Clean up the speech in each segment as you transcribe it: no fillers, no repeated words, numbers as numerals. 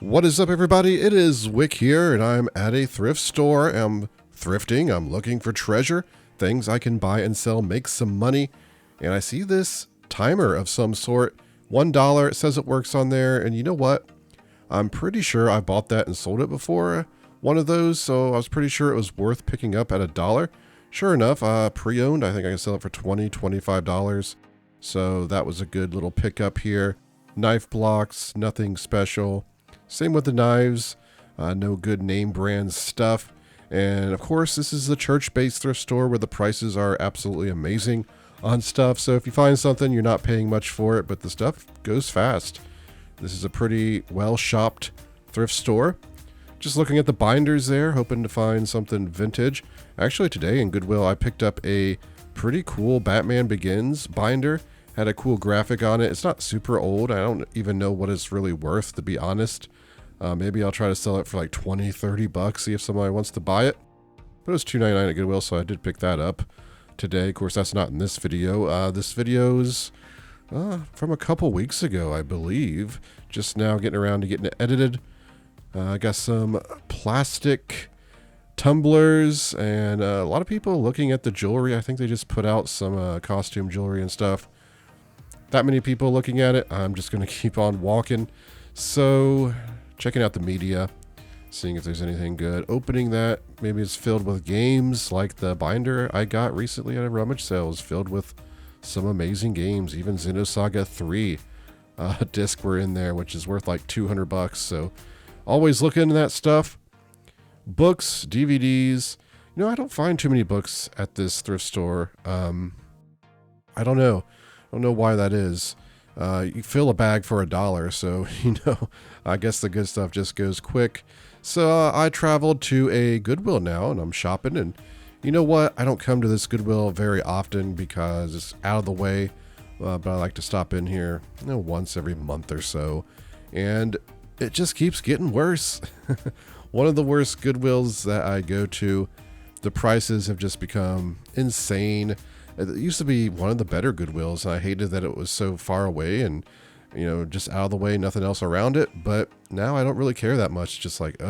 What is up, everybody? It is Wick here, and I'm at a thrift store. I'm thrifting. I'm looking for treasure, things I can buy and sell, make some money. And I see this timer of some sort, $1. It says it works on there. And you know what? I'm pretty sure I bought that and sold it before, one of those. So I was pretty sure it was worth picking up at $1. Sure enough, pre-owned. I think I can sell it for $20, $25. So that was a good little pickup here. Knife blocks, nothing special. Same with the knives, no good name brand stuff. And of course, this is the church-based thrift store where the prices are absolutely amazing on stuff. So if you find something, you're not paying much for it, but the stuff goes fast. This is a pretty well-shopped thrift store. Just looking at the binders there, hoping to find something vintage. Actually, today in Goodwill, I picked up a pretty cool Batman Begins binder. Had a cool graphic on it. It's not super old. I don't even know what it's really worth, to be honest. Maybe I'll try to sell it for like 20, 30 bucks, see if somebody wants to buy it. But it was $2.99 at Goodwill, so I did pick that up today. Of course, that's not in this video. This video's from a couple weeks ago, I believe. Just now getting around to getting it edited. I got some plastic tumblers and a lot of people looking at the jewelry. I think they just put out some costume jewelry and stuff. That many people looking at it, I'm just going to keep on walking. So, checking out the media, seeing if there's anything good. Opening that, maybe it's filled with games, like the binder I got recently at a rummage sale is filled with some amazing games. Even Xenosaga 3 disc were in there, which is worth like 200 bucks. So, always look into that stuff. Books, DVDs. You know, I don't find too many books at this thrift store. I don't know. I don't know why that is. You fill a bag for $1, so, you know, I guess the good stuff just goes quick. So I traveled to a Goodwill now, and I'm shopping, and you know what? I don't come to this Goodwill very often because it's out of the way, but I like to stop in here, you know, once every month or so, and it just keeps getting worse. One of the worst Goodwills that I go to, the prices have just become insane. It used to be one of the better Goodwills, and I hated that it was so far away and, you know, just out of the way, nothing else around it. But now I don't really care that much, just like,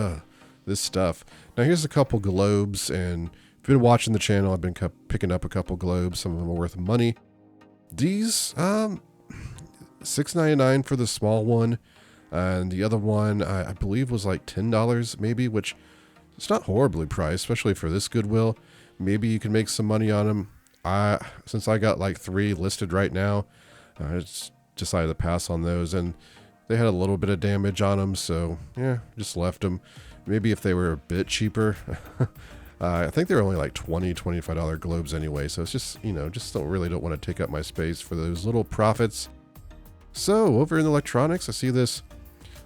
this stuff. Now here's a couple globes, and if you've been watching the channel, I've been picking up a couple globes. Some of them are worth money. These, $6.99 for the small one, and the other one, I believe was like $10 maybe, which it's not horribly priced, especially for this Goodwill. Maybe you can make some money on them. Since I got like 3 listed right now, I just decided to pass on those, and they had a little bit of damage on them, so yeah, just left them. Maybe if they were a bit cheaper. I think they're only like $20, $25 globes anyway, so it's just, you know, just don't want to take up my space for those little profits. So over in electronics, I see this,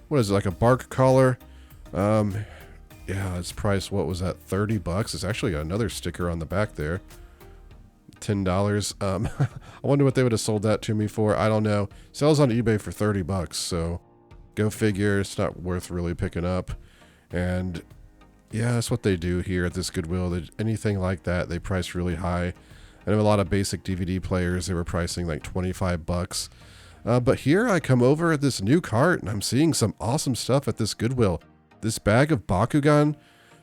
what is it, like a bark collar? Yeah, it's priced, what was that, 30 bucks? It's actually got another sticker on the back there. $10. I wonder what they would have sold that to me for. I don't know. Sells on eBay for 30 bucks, so go figure. It's not worth really picking up. And yeah, that's what they do here at this Goodwill. Anything like that, they price really high. I have a lot of basic DVD players. They were pricing like 25 bucks. But here I come over at this new cart, and I'm seeing some awesome stuff at this Goodwill. This bag of Bakugan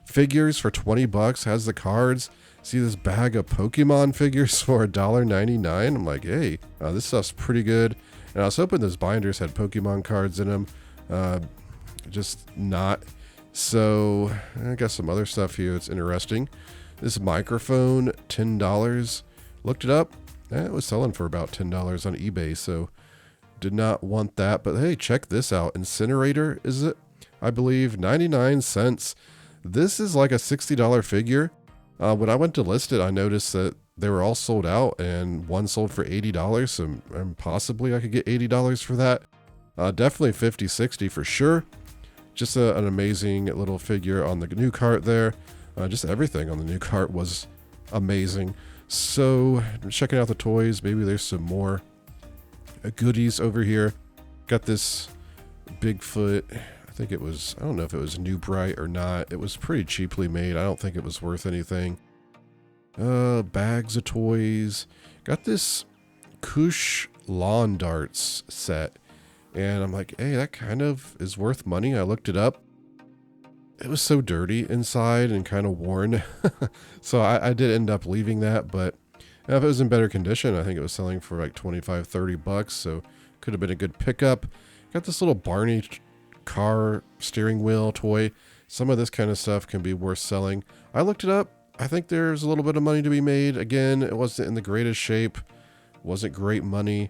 figures for 20 bucks has the cards. See this bag of Pokemon figures for $1.99. I'm like, hey, this stuff's pretty good. And I was hoping those binders had Pokemon cards in them. Just not. So I got some other stuff here that's interesting. This microphone, $10. Looked it up. It was selling for about $10 on eBay. So did not want that. But hey, check this out. Incinerator, is it? I believe 99 cents. This is like a $60 figure. When I went to list it, I noticed that they were all sold out, and one sold for $80, so possibly I could get $80 for that. Definitely 50, 60 for sure. Just an amazing little figure on the new cart there. Just everything on the new cart was amazing. So, checking out the toys, maybe there's some more goodies over here. Got this Bigfoot. I think it was, I don't know if it was New Bright or not. It was pretty cheaply made. I don't think it was worth anything. Bags of toys. Got this Koosh lawn darts set. And I'm like, hey, that kind of is worth money. I looked it up. It was so dirty inside and kind of worn. So I did end up leaving that, but if it was in better condition, I think it was selling for like 25, 30 bucks. So could have been a good pickup. Got this little Barney car steering wheel toy. Some of this kind of stuff can be worth selling. I looked it up. I think there's a little bit of money to be made. Again, it wasn't in the greatest shape. Wasn't great money.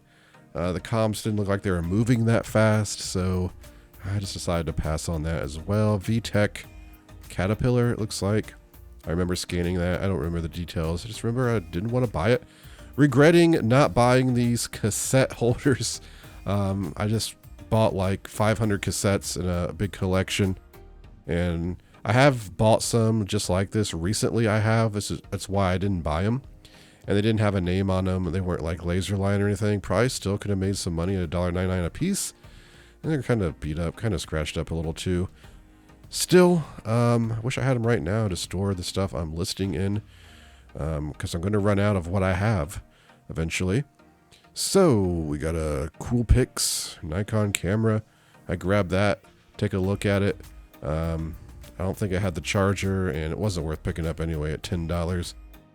The comps didn't look like they were moving that fast, so I just decided to pass on that as well. VTech Caterpillar, it looks like. I remember scanning that. I don't remember the details. I just remember I didn't want to buy it. Regretting not buying these cassette holders. I just bought like 500 cassettes in a big collection, and I have bought some just like this recently. That's why I didn't buy them, and they didn't have a name on them. They weren't like laser line or anything. Probably still could have made some money at $1.99 a piece, and they're kind of beat up, kind of scratched up a little too. Still, I wish I had them right now to store the stuff I'm listing in, because I'm going to run out of what I have eventually. So we got a Coolpix Nikon camera. I grabbed that, take a look at it. I don't think I had the charger, and it wasn't worth picking up anyway at $10.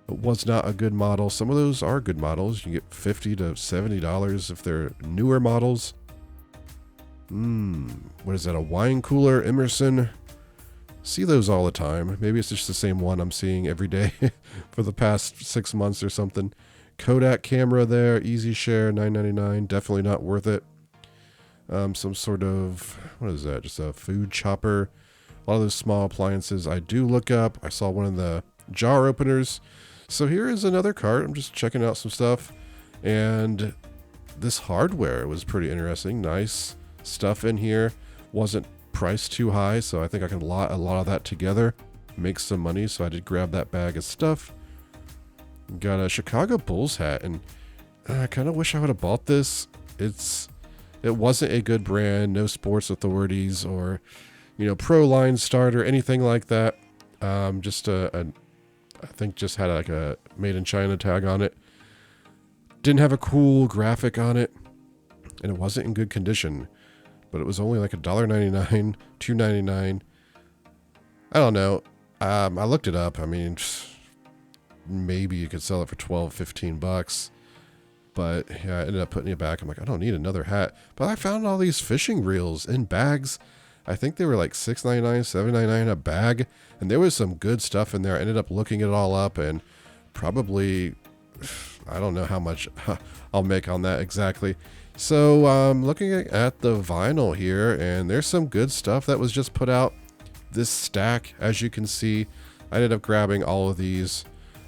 It was not a good model. Some of those are good models. You get $50 to $70 if they're newer models. What is that, a wine cooler Emerson? See those all the time. Maybe it's just the same one I'm seeing every day for the past 6 months or something. Kodak camera there, easy share, $9.99. Definitely not worth it. Some sort of, what is that? Just a food chopper. A lot of those small appliances I do look up. I saw one of the jar openers. So here is another cart. I'm just checking out some stuff. And this hardware was pretty interesting. Nice stuff in here. Wasn't priced too high, so I think I can lot a lot of that together, make some money. So I did grab that bag of stuff. Got a Chicago Bulls hat, and I kind of wish I would have bought this. It wasn't a good brand, no Sports Authorities or, Pro Line Starter, anything like that. Just I think just had like a made in China tag on it. Didn't have a cool graphic on it, and it wasn't in good condition. But it was only like $1.99, $2.99. I don't know. I looked it up. I mean, maybe you could sell it for 12, 15 bucks. But yeah, I ended up putting it back. I'm like, I don't need another hat. But I found all these fishing reels in bags. I think they were like $6.99, $7.99 a bag. And there was some good stuff in there. I ended up looking it all up, and probably, I don't know how much I'll make on that exactly. So I'm looking at the vinyl here, and there's some good stuff that was just put out. This stack, as you can see, I ended up grabbing all of these.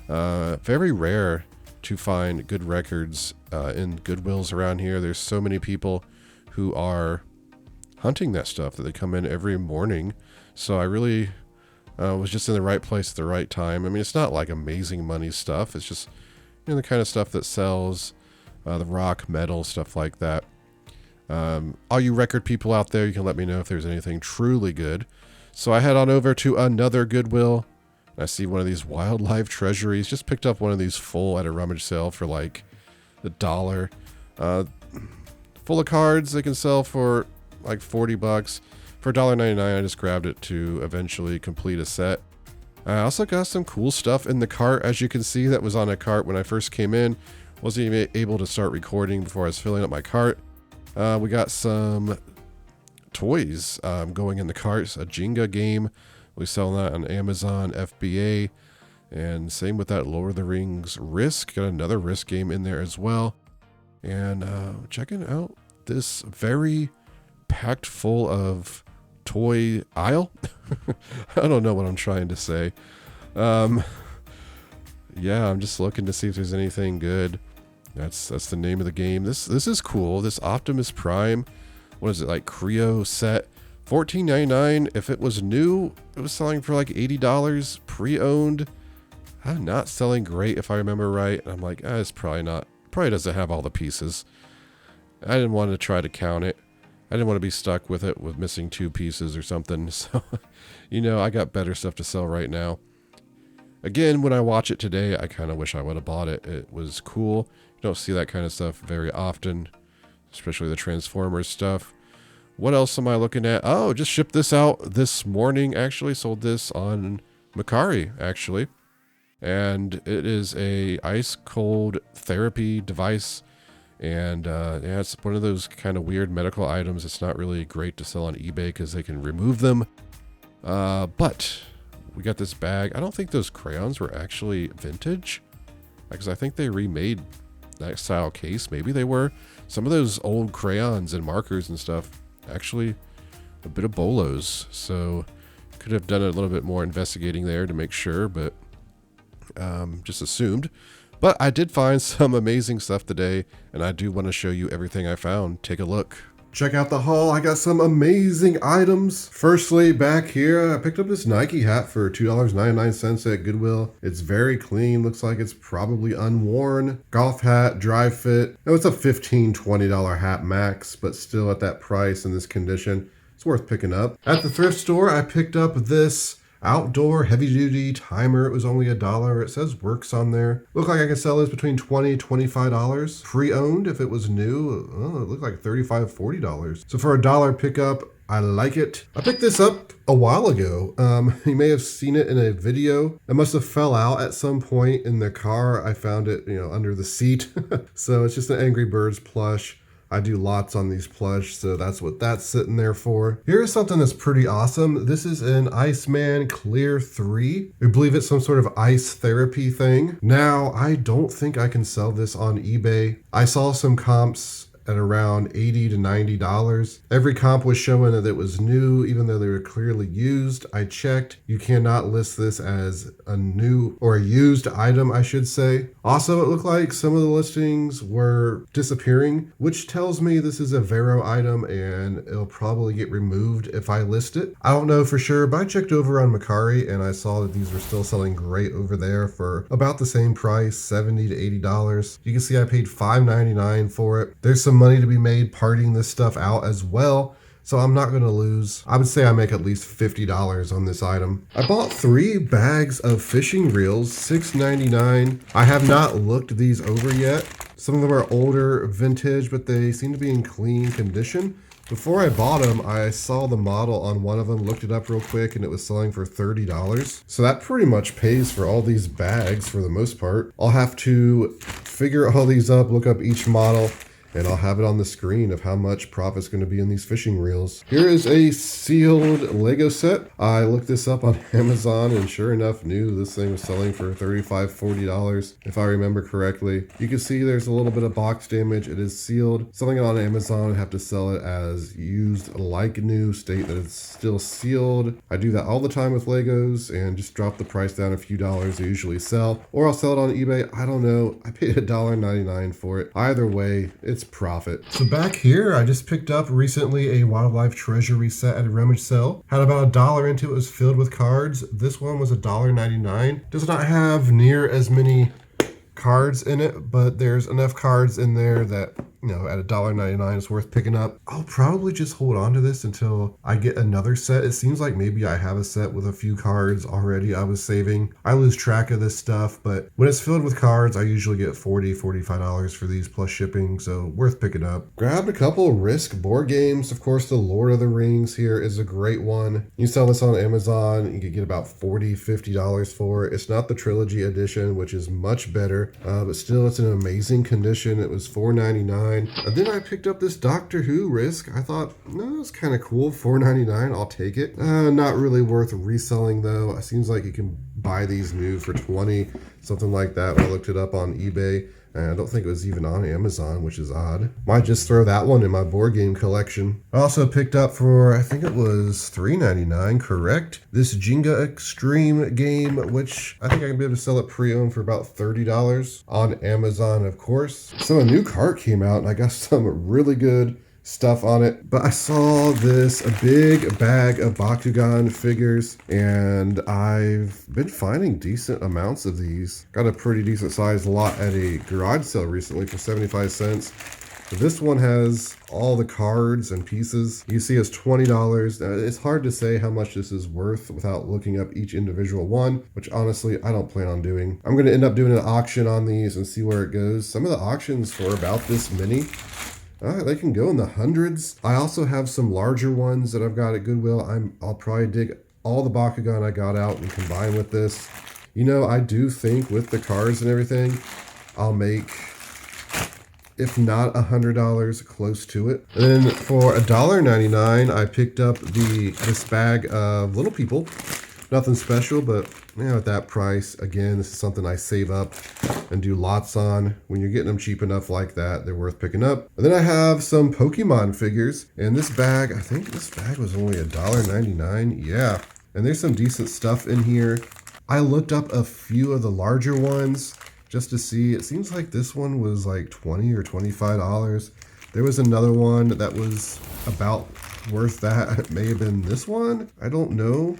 Very rare to find good records in Goodwills around here. There's so many people who are hunting that stuff that they come in every morning. So I really was just in the right place at the right time. I mean, it's not like amazing money stuff. It's just the kind of stuff that sells. The rock, metal, stuff like that. All you record people out there, you can let me know if there's anything truly good. So I head on over to another Goodwill. I see one of these wildlife treasuries. Just picked up one of these full at a rummage sale for like $1. Full of cards they can sell for like 40 bucks. For $1.99, I just grabbed it to eventually complete a set. I also got some cool stuff in the cart, as you can see, that was on a cart when I first came in. Wasn't even able to start recording before I was filling up my cart. We got some toys going in the carts. A Jenga game. We sell that on Amazon, FBA. And same with that Lord of the Rings Risk. Got another Risk game in there as well. And checking out this very packed full of toy aisle. I don't know what I'm trying to say. Yeah, I'm just looking to see if there's anything good. That's the name of the game. This is cool. This Optimus Prime, what is it, like Creo set, $14.99. If it was new, it was selling for like $80 pre-owned. Not selling great if I remember right. And I'm like, it's probably not. Probably doesn't have all the pieces. I didn't want to try to count it. I didn't want to be stuck with it with missing 2 pieces or something. So, I got better stuff to sell right now. Again, when I watch it today, I kind of wish I would have bought it. It was cool. You don't see that kind of stuff very often. especially the Transformers stuff. What else am I looking at? Oh, just shipped this out this morning, actually. Sold this on Mercari, actually. And it is a ice cold therapy device. And yeah, it's one of those kind of weird medical items. It's not really great to sell on eBay because they can remove them. But we got this bag. I don't think those crayons were actually vintage, because I think they remade that style case. Maybe they were. Some of those old crayons and markers and stuff, actually a bit of bolos. So could have done a little bit more investigating there to make sure, but just assumed. But I did find some amazing stuff today, and I do want to show you everything I found. Take a look. Check out the haul. I got some amazing items. Firstly, back here, I picked up this Nike hat for $2.99 at Goodwill. It's very clean. Looks like it's probably unworn. Golf hat, dry fit. Now, it's a $15, $20 hat max, but still at that price in this condition, it's worth picking up. At the thrift store, I picked up this outdoor heavy-duty timer. It was only $1. It says works on there. Looked like I could sell this between $20 and $25. Pre-owned if it was new. Oh, it looked like $35, $40. So for $1 pickup, I like it. I picked this up a while ago. You may have seen it in a video. It must have fell out at some point in the car. I found it, under the seat. So it's just an Angry Birds plush. I do lots on these plush, so that's what that's sitting there for. Here's something that's pretty awesome. This is an Iceman Clear 3. I believe it's some sort of ice therapy thing. Now, I don't think I can sell this on eBay. I saw some comps at around $80 to $90. Every comp was showing that it was new, even though they were clearly used. I checked. You cannot list this as a new or a used item, I should say. Also, it looked like some of the listings were disappearing, which tells me this is a Vero item and it'll probably get removed if I list it. I don't know for sure, but I checked over on Mercari and I saw that these were still selling great over there for about the same price, $70 to $80. You can see I paid $5.99 for it. There's some money to be made parting this stuff out as well, so I'm not going to lose. I would say I make at least $50 on this item. I bought 3 bags of fishing reels, $6.99. I have not looked these over yet. Some of them are older, vintage, but they seem to be in clean condition. Before I bought them, I saw the model on one of them, looked it up real quick, and it was selling for $30. So that pretty much pays for all these bags for the most part. I'll have to figure all these up, look up each model, and I'll have it on the screen of how much profit's going to be in these fishing reels. Here is a sealed Lego set. I looked this up on Amazon, and sure enough, knew this thing was selling for $35, $40, if I remember correctly. You can see there's a little bit of box damage. It is sealed. Selling it on Amazon, I have to sell it as used like new, state that it's still sealed. I do that all the time with Legos and just drop the price down a few dollars. They usually sell, or I'll sell it on eBay. I don't know. I paid $1.99 for it. Either way, it's profit. So back here, I just picked up recently a wildlife treasury set at a rummage sale. Had about $1 into it. It was filled with cards. This one was $1.99. Does not have near as many cards in it, but there's enough cards in there that, at $1.99 it's worth picking up. I'll probably just hold on to this until I get another set. It seems like maybe I have a set with a few cards already I was saving. I lose track of this stuff, but when it's filled with cards, I usually get $40, $45 for these plus shipping, so worth picking up. Grabbed a couple Risk board games. Of course, the Lord of the Rings here is a great one. You sell this on Amazon, you could get about $40, $50 for it. It's not the trilogy edition, which is much better, but still it's in amazing condition. It was $4.99. And then I picked up this Doctor Who Risk. I thought, no, it's kind of cool. $4.99, I'll take it. Not really worth reselling though. It seems like you can buy these new for $20, something like that. When I looked it up on eBay, and I don't think it was even on Amazon, which is odd. Might just throw that one in my board game collection. I also picked up for, I think it was $3.99, correct? This Jenga Extreme game, which I think I can be able to sell it pre-owned for about $30 on Amazon, of course. So a new cart came out, and I got some really good stuff on it, but I saw a big bag of Bakugan figures, and I've been finding decent amounts of these. Got a pretty decent sized lot at a garage sale recently for 75 cents. This one has all the cards and pieces. You see it's $20. Now, it's hard to say how much this is worth without looking up each individual one, which honestly, I don't plan on doing. I'm going to end up doing an auction on these and see where it goes. Some of the auctions for about this many They can go in the hundreds. I also have some larger ones that I've got at Goodwill. I'll probably dig all the Bakugan I got out and combine with this. You know, I do think with the cards and everything, I'll make, if not $100, close to it. And then for $1.99, I picked up this bag of Little People. Nothing special, but you know, at that price, again, this is something I save up and do lots on. When you're getting them cheap enough like that, they're worth picking up. And then I have some Pokemon figures. And this bag, I think this bag was only $1.99. Yeah. And there's some decent stuff in here. I looked up a few of the larger ones just to see. It seems like this one was like $20 or $25. There was another one that was about worth that. It may have been this one. I don't know.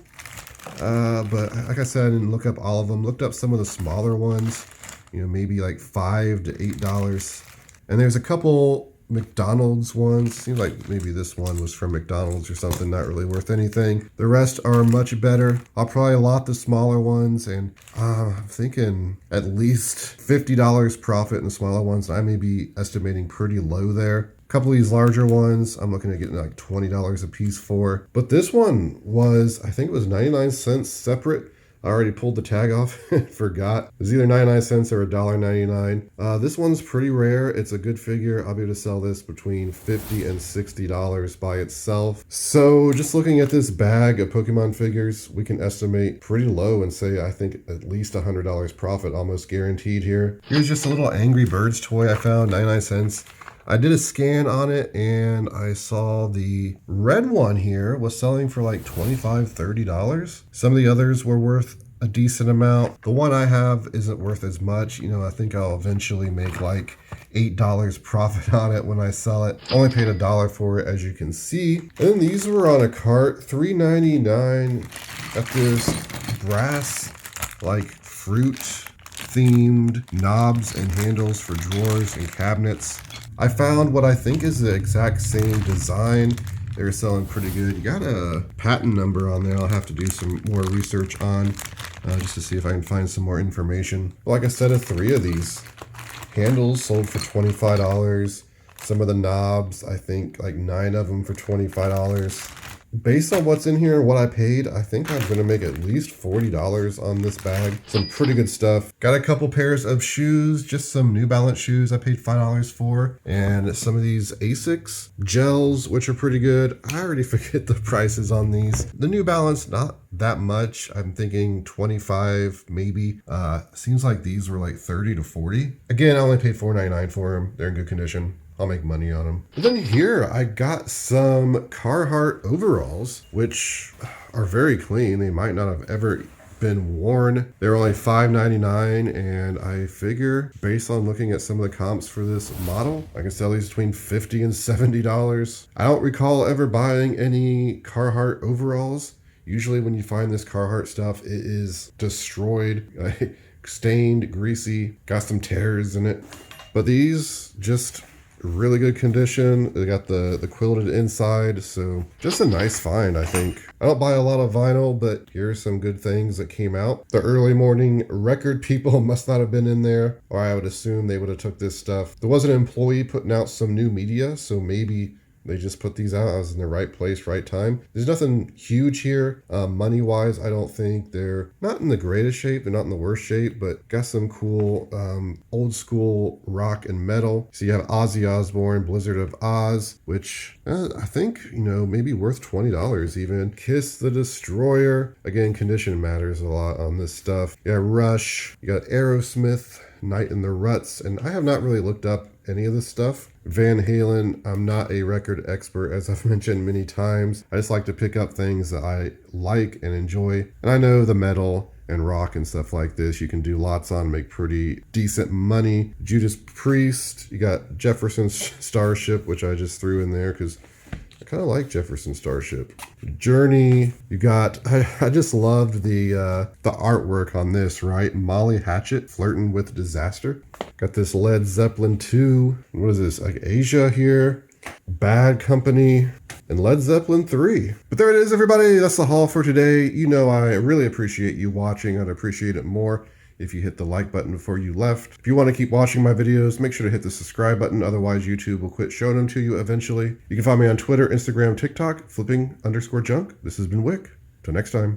But like I said, I didn't look up all of them. Looked up some of the smaller ones, you know, maybe like $5 to $8. And there's a couple McDonald's ones. Seems like maybe this one was from McDonald's or something, not really worth anything. The rest are much better. I'll probably lot the smaller ones, and I'm thinking at least $50 profit in the smaller ones. I may be estimating pretty low there. A couple of these larger ones, I'm looking at getting like $20 a piece for. But this one was, I think it was 99 cents separate. I already pulled the tag off, forgot. It was either 99 cents or $1.99. This one's pretty rare. It's a good figure. I'll be able to sell this between $50 and $60 by itself. So just looking at this bag of Pokemon figures, we can estimate pretty low and say, I think at least $100 profit, almost guaranteed here. Here's just a little Angry Birds toy I found, 99 cents. I did a scan on it and I saw the red one here was selling for like $25, $30. Some of the others were worth a decent amount. The one I have isn't worth as much. You know, I think I'll eventually make like $8 profit on it when I sell it. Only paid $1 for it, as you can see. And then these were on a cart, $3.99. Got this brass like fruit themed knobs and handles for drawers and cabinets. I found what I think is the exact same design. They were selling pretty good. You got a patent number on there I'll have to do some more research on just to see if I can find some more information. Like I said, 3 of these handles sold for $25. Some of the knobs, I think like 9 of them for $25. Based on what's in here and what I paid, I think I'm going to make at least $40 on this bag. Some pretty good stuff. Got a couple pairs of shoes, just some New Balance shoes I paid $5 for. And some of these Asics gels, which are pretty good. I already forget the prices on these. The New Balance, not that much. I'm thinking 25 maybe. Seems like these were like 30 to 40. Again, I only paid $4.99 for them. They're in good condition. I'll make money on them. And then here I got some Carhartt overalls, which are very clean. They might not have ever been worn. They're only $5.99, and I figure based on looking at some of the comps for this model, I can sell these between $50 and $70. I don't recall ever buying any Carhartt overalls. Usually when you find this Carhartt stuff, it is destroyed, stained, greasy, got some tears in it. But these just really good condition. They got the quilted inside, so just a nice find, I think. I don't buy a lot of vinyl, but here's some good things that came out. The early morning record people must not have been in there, or I would assume they would have took this stuff. There was an employee putting out some new media, so maybe they just put these out. I was in the right place, right time. There's nothing huge here. Money-wise, I don't think they're not in the greatest shape. They're not in the worst shape, but got some cool old school rock and metal. So you have Ozzy Osbourne, Blizzard of Oz, which I think, you know, maybe worth $20 even. Kiss the Destroyer. Again, condition matters a lot on this stuff. You got Rush. You got Aerosmith, Night in the Ruts. And I have not really looked up any of this stuff. Van Halen, I'm not a record expert, as I've mentioned many times. I just like to pick up things that I like and enjoy. And I know the metal and rock and stuff like this, you can do lots on, make pretty decent money. Judas Priest, you got Jefferson Starship, which I just threw in there because I kind of like Jefferson Starship. Journey, you got, I just loved the artwork on this, right? Molly Hatchet, Flirting with Disaster. Got this Led Zeppelin 2. What is this? Like Asia here. Bad Company. And Led Zeppelin 3. But there it is, everybody. That's the haul for today. You know, I really appreciate you watching. I'd appreciate it more if you hit the like button before you left. If you want to keep watching my videos, make sure to hit the subscribe button, otherwise YouTube will quit showing them to you eventually. You can find me on Twitter, Instagram, TikTok, flipping_junk. This has been Wick. Till next time.